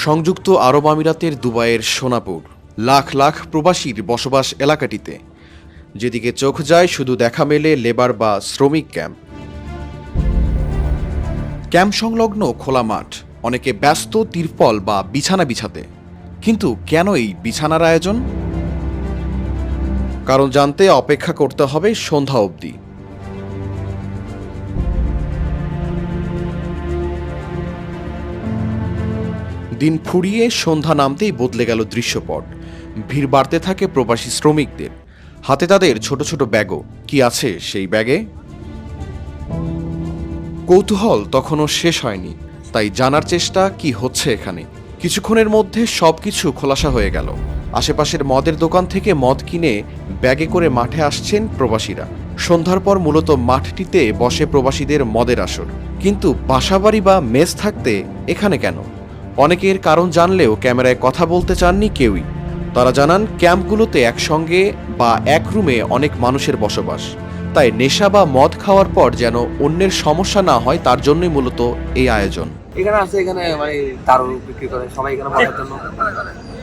সংযুক্ত আরব আমিরাতের দুবাইয়ের সোনাপুর লাখ লাখ প্রবাসীর বসবাস এলাকাটিতে যেদিকে চোখ যায় শুধু দেখা মেলে লেবার বা শ্রমিক ক্যাম্প। ক্যাম্প সংলগ্ন খোলা মাঠ, অনেকে ব্যস্ত তিরপল বা বিছানা বিছাতে। কিন্তু কেন এই বিছানার আয়োজন? কারণ জানতে অপেক্ষা করতে হবে সন্ধ্যা অবধি। দিন ফুরিয়ে সন্ধ্যা নামতেই বদলে গেল দৃশ্যপট। ভিড় বাড়তে থাকে প্রবাসী শ্রমিকদের হাতে, তাদের ছোট ছোট ব্যাগও। কি আছে সেই ব্যাগে? কৌতূহল তখনও শেষ হয়নি, তাই জানার চেষ্টা কি হচ্ছে এখানে। কিছুক্ষণের মধ্যে সবকিছু খোলাসা হয়ে গেল। আশেপাশের মদের দোকান থেকে মদ কিনে ব্যাগে করে মাঠে আসছেন প্রবাসীরা। সন্ধ্যার পর মূলত মাঠটিতে বসে প্রবাসীদের মদের আসর। কিন্তু বাসাবাড়ি বা মেস থাকতে এখানে কেন? অনেকের কারণ জানলেও ক্যামেরায় কথা বলতে চাননি কেউই। তারা জানান, ক্যাম্পগুলোতে একসঙ্গে বা এক রুমে অনেক মানুষের বসবাস, তাই নেশা বা মদ খাওয়ার পর যেন অন্যের সমস্যা না হয় তার জন্যই মূলত এই আয়োজন। এখানে আছে, এখানে মানে দারু বিক্রি করে সবাই, এখানে মদের জন্য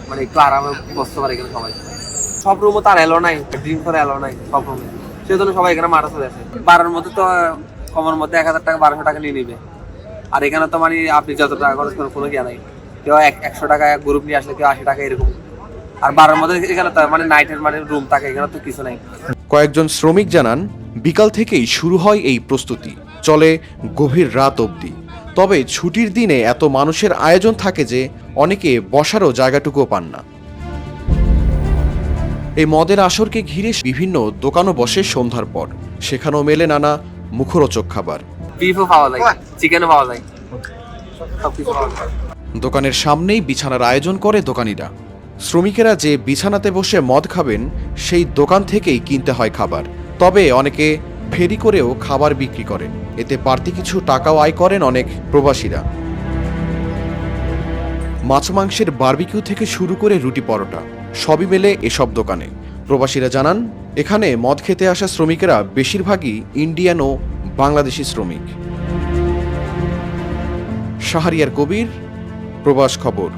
মানে একটু আরামে বসতে পারে। এখানে সবাই, সব রুমও তার এলো নাই, ড্রিঙ্ক করে এলো নাই সব রুমে, সেজন্য সবাই এখানে মারা চলে আসে। বারের মধ্যে তো কমের মধ্যে 1000 টাকা 1200 টাকা নিয়ে নিবে। আর এখানে তো মানে আপনি যত টাকা খরচ করেন কোনো জ্ঞান নাই। কেউ 100 টাকা এক গ্রুপ নিয়ে আসলে কেউ 80 টাকা এরকম। আর বারের মধ্যে এখানে তো মানে নাইটের মানে রুম থাকে, এখানে তো কিছু নাই। কয়েকজন শ্রমিক জানান, বিকাল থেকেই শুরু হয় এই প্রস্তুতি, চলে গভীর রাত অবধি। তবে ছুটির দিনে এত মানুষের আয়োজন থাকে যে অনেকে বসারও জায়গাটুকুও পান না। এই মদের আসরকে ঘিরে বিভিন্ন দোকানও বসে সন্ধ্যার পর। সেখানেও মেলে নানা মুখরোচক খাবার। বিফও পাওয়া যায়, চিকেনও পাওয়া যায়, সবকিছু পাওয়া যায়। দোকানের সামনেই বিছানার আয়োজন করে দোকানিরা। শ্রমিকেরা যে বিছানাতে বসে মদ খাবেন সেই দোকান থেকেই কিনতে হয় খাবার। তবে অনেকে ফেরি করেও খাবার বিক্রি করেন, এতে বাড়তি কিছু টাকাও আয় করেন অনেক প্রবাসীরা। মাছ মাংসের বারবিকিউ থেকে শুরু করে রুটি পরোটা সবই মেলে এসব দোকানে। প্রবাসীরা জানান, এখানে মদ খেতে আসা শ্রমিকেরা বেশিরভাগই ইন্ডিয়ান ও বাংলাদেশি শ্রমিক। শাহরিয়ার কবির, প্রবাস খবর।